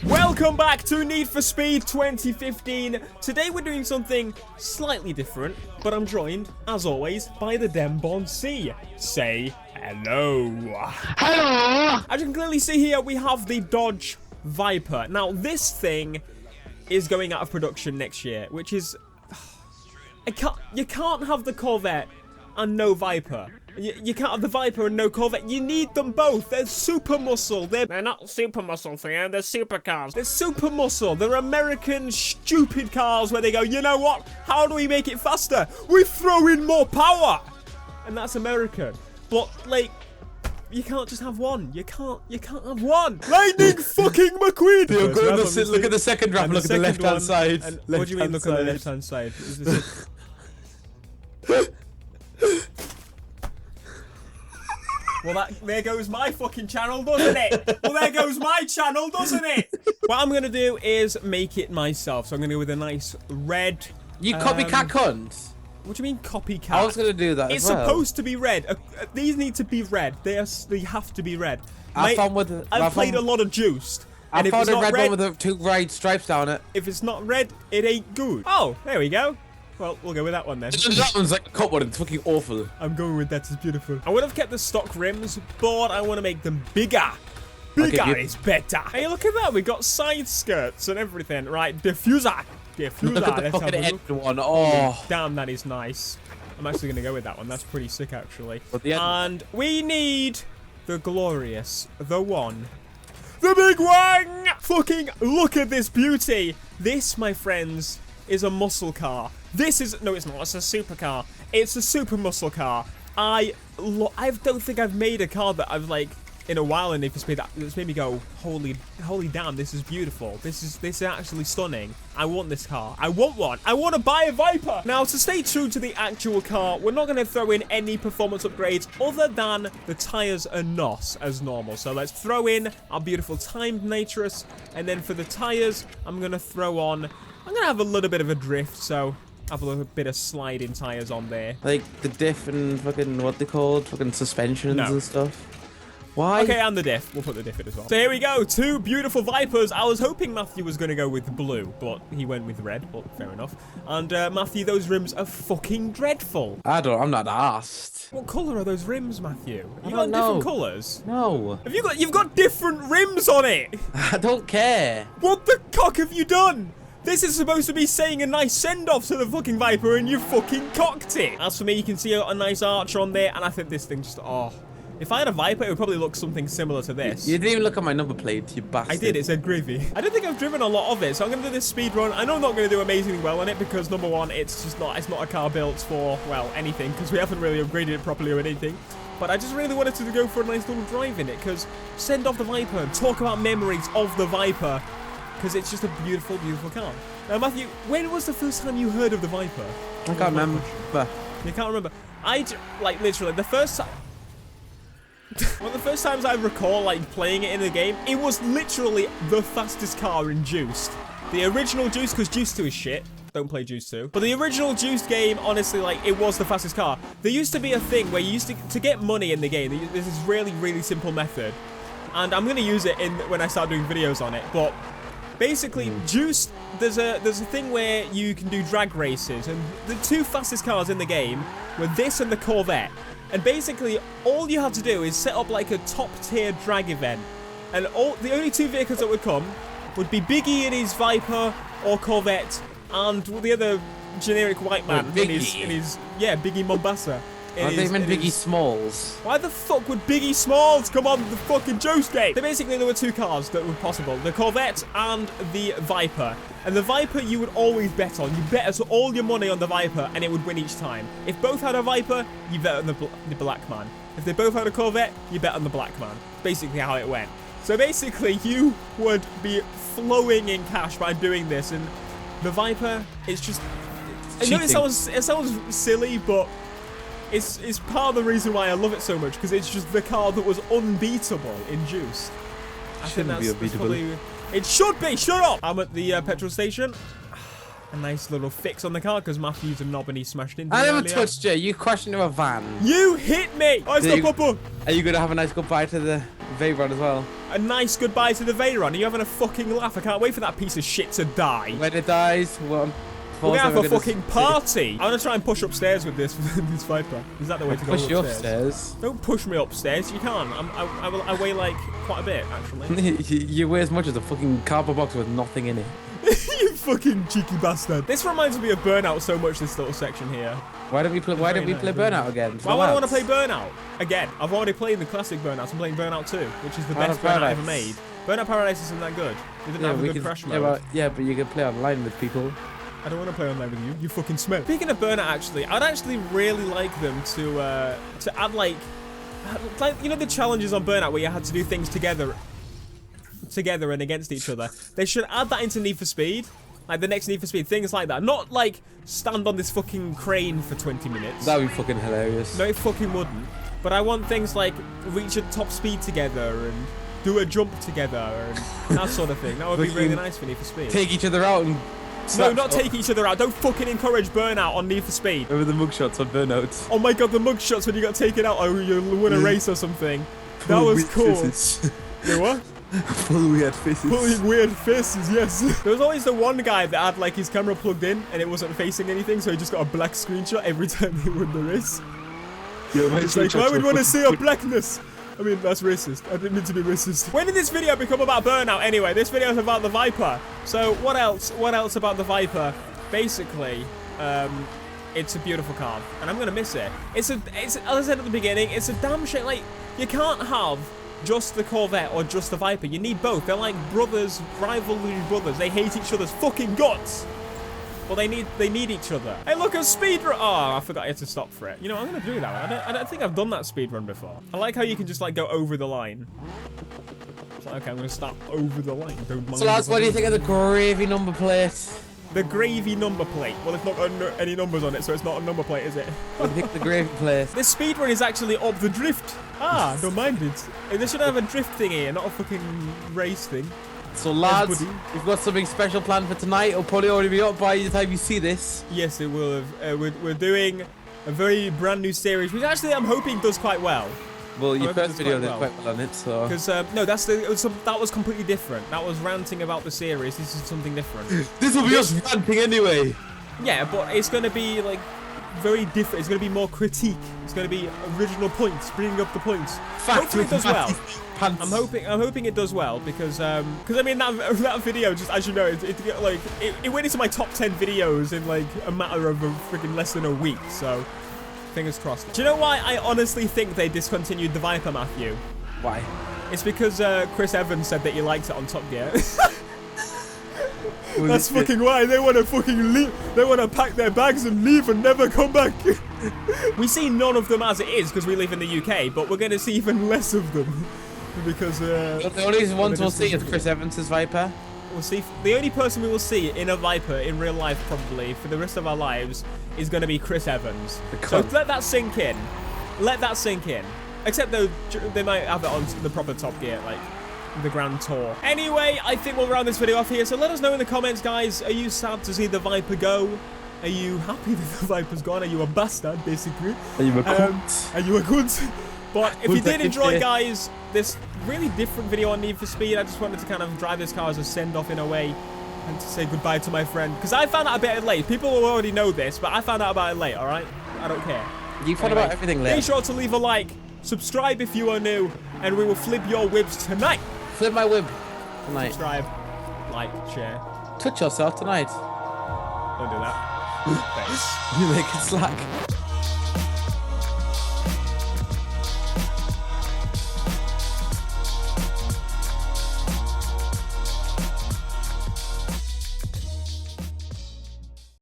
Welcome back to Need for Speed 2015. Today we're doing something slightly different, but I'm joined, as always, by the Dembon C. Say hello. Hello! As you can clearly see here, we have the Dodge Viper. Now, this thing is going out of production next year, which is... You can't have the Corvette and no Viper. You can't have the Viper and no Corvette. You need them both. They're super muscle. They're not super muscle, Theo. They're supercars. They're super muscle. They're American stupid cars where they go, you know what? How do we make it faster? We throw in more power. And that's American. But, like, you can't just have one. You can't have one. Lightning fucking McQueen. Theo, look at the second ramp. Look at the left-hand side. What do you mean look at the left-hand side? Well, there goes my fucking channel, doesn't it? Well, there goes my channel, doesn't it? What I'm going to do is make it myself. So I'm going to go with a nice red... You copycat cunt. What do you mean copycat? I was going to do that It's as well. supposed to be red. These need to be red. They have to be red. I've played a lot of Juiced. I found a red one with the two red stripes down it. If it's not red, it ain't good. Oh, there we go. Well, we'll go with that one then. That one's like a cop one. It's fucking awful. I'm going with that. It's beautiful. I would have kept the stock rims, but I want to make them bigger. Bigger is better. Hey, look at that. We got side skirts and everything. Right, diffuser. Diffuser. Look at the fucking end one. Oh. Damn, that is nice. I'm actually going to go with that one. That's pretty sick, actually. The and we need the glorious, the one, the big wang. Fucking look at this beauty. This, my friends, is a muscle car. This is... No, it's not. It's a supercar. It's a super muscle car. I don't think I've made a car that I've, like, in a while in Need for Speed that's made me go, holy damn, this is beautiful. This is actually stunning. I want this car. I want one. I want to buy a Viper. Now, to stay true to the actual car, we're not going to throw in any performance upgrades other than the tires and NOS as normal. So let's throw in our beautiful timed nitrous. And then for the tires, I'm going to throw on... I'm going to have a little bit of a drift, so... have a little bit of sliding tires on there. Like the diff and fucking what they called? Fucking suspensions and stuff. Why? Okay, and the diff. We'll put the diff in as well. So here we go. Two beautiful Vipers. I was hoping Matthew was going to go with blue, but he went with red. But fair enough. And Matthew, those rims are fucking dreadful. I'm not asked. What colour are those rims, Matthew? You got different colours? No. You've got different rims on it. I don't care. What the cock have you done? This is supposed to be saying a nice send-off to the fucking Viper, and you fucking cocked it. As for me, you can see a nice arch on there, and I think this thing just... Oh. If I had a Viper, it would probably look something similar to this. You didn't even look at my number plate, you bastard. I did. It said gravy. I don't think I've driven a lot of it, so I'm going to do this speed run. I know I'm not going to do amazingly well on it, because number one, it's not a car built for, well, anything, because we haven't really upgraded it properly or anything. But I just really wanted to go for a nice little drive in it, because send off the Viper and talk about memories of the Viper, because it's just a beautiful, beautiful car. Now, Matthew, when was the first time you heard of the Viper? I can't remember. You can't remember? Like, literally, the first time... One of the first times I recall, like, playing it in the game, it was literally the fastest car in Juiced. The original Juiced, because Juiced 2 is shit. Don't play Juiced 2. But the original Juiced game, honestly, like, it was the fastest car. There used to be a thing where you used to get money in the game. There's this really, really simple method. And I'm going to use it when I start doing videos on it. But... basically, Juiced, there's a thing where you can do drag races, and the two fastest cars in the game were this and the Corvette. And basically, all you had to do is set up like a top-tier drag event, and the only two vehicles that would come would be Biggie in his Viper or Corvette, and the other generic white man in his Biggie Mombasa. They meant Biggie Smalls. Why the fuck would Biggie Smalls come on the fucking Juice game? So basically, there were two cars that were possible. The Corvette and the Viper. And the Viper you would always bet on. You bet all your money on the Viper and it would win each time. If both had a Viper, you bet on the black man. If they both had a Corvette, you bet on the black man. Basically how it went. So basically, you would be flowing in cash by doing this. And the Viper is just... I know it sounds silly, but... It's part of the reason why I love it so much, because it's just the car that was unbeatable in Juiced. I think that's unbeatable. It should be! Shut up! I'm at the petrol station. A nice little fix on the car, because Matthew's a knob and he smashed into it. I never touched you. You crashed into a van. You hit me! I stop, Papa! Are you going to have a nice goodbye to the Veyron as well. A nice goodbye to the Veyron. Are you having a fucking laugh? I can't wait for that piece of shit to die. When it dies, well, we're gonna have a fucking party. I'm gonna try and push upstairs with this this Viper. Is that the way to go push you upstairs? upstairs? Don't push me upstairs. You can't. I weigh like quite a bit actually. You weigh as much as a fucking cardboard box with nothing in it. You fucking cheeky bastard. This reminds me of Burnout so much. This little section here. Why don't we play? Why don't we play Burnout again? Why would I want to play Burnout again? I've already played the classic Burnout. I'm playing Burnout 2, which is the best Burnout ever made. Burnout Paradise isn't that good. We didn't have a good crash mode. Yeah, but you can play online with people. I don't want to play online with you. You fucking smell. Speaking of Burnout, actually, I'd actually really like them to add like you know the challenges on Burnout where you had to do things together and against each other. They should add that into Need for Speed. Like the next Need for Speed, things like that. Not like stand on this fucking crane for 20 minutes. That would be fucking hilarious. No, it fucking wouldn't. But I want things like reach at top speed together and do a jump together and that sort of thing. That would be really nice for Need for Speed. Take each other out and... No, not take each other out. Don't fucking encourage Burnout on Need for Speed. Remember the mugshots on Burnout? Oh my god, the mugshots when you got taken out or you win a race or something. That was cool. You what? Full weird faces. Full weird faces, yes. There was always the one guy that had like his camera plugged in and it wasn't facing anything, so he just got a black screenshot every time he won the race. Yeah, it's like, why would you want to see a blackness? I mean, that's racist. I didn't mean to be racist. When did this video become about Burnout anyway? This video is about the Viper. So what else? What else about the Viper? Basically, it's a beautiful car, and I'm gonna miss it. It's as I said at the beginning, it's a damn shame. Like, you can't have just the Corvette or just the Viper. You need both. They're like brothers, rivalry brothers. They hate each other's fucking guts. Well, they need each other. Hey, look, a speedrun. Oh, I forgot I had to stop for it. You know, I'm gonna do that. I don't think I've done that speedrun before. I like how you can just like go over the line. It's like, okay, I'm gonna start over the line. Don't mind. So lads, what do you think of the gravy number plate? The gravy number plate. Well, it's not got any numbers on it, so it's not a number plate, is it? I pick the gravy plate. This speedrun is actually up the drift. Ah, don't mind it. They should have a drift thing here, not a fucking race thing. So lads, we've got something special planned for tonight. It'll probably already be up by the time you see this. Yes, it will have. We're doing a very brand new series, which actually I'm hoping does quite well. Well, your first video did quite well on it, so... Because, no, that was completely different. That was ranting about the series. This is something different. This will be us ranting anyway. Yeah, but it's going to be, like, very different. It's going to be more critique. It's going to be original points, bringing up the points. Hopefully it does well. I'm hoping it does well because I mean that video, just as you know, it went into my top 10 videos in like a matter of freaking less than a week. So fingers crossed. Do you know why I honestly think they discontinued the Viper, Matthew? Why? It's because Chris Evans said that he liked it on Top Gear. That's fucking why. They want to fucking leave. They want to pack their bags and leave and never come back. We see none of them as it is because we live in the UK, but we're going to see even less of them. Because the only ones we'll see is Chris Evans' Viper. We'll see. The only person we will see in a Viper in real life, probably for the rest of our lives, is going to be Chris Evans. So let that sink in. Let that sink in. Except though they might have it on the proper Top Gear, like the Grand Tour. Anyway, I think we'll round this video off here. So let us know in the comments, guys. Are you sad to see the Viper go? Are you happy that the Viper's gone? Are you a bastard, basically? Are you a cunt? Are you a cunt? But if you did enjoy, guys, this really different video on Need for Speed, I just wanted to kind of drive this car as a send-off in a way and to say goodbye to my friend. Because I found out a bit late. People will already know this, but I found out about it late, all right? I don't care. You found out everything late. Be sure to leave a like, subscribe if you are new, and we will flip your wibs tonight. Flip my wib tonight. Subscribe, like, share. Touch yourself tonight. Don't do that. Thanks. You make it slack.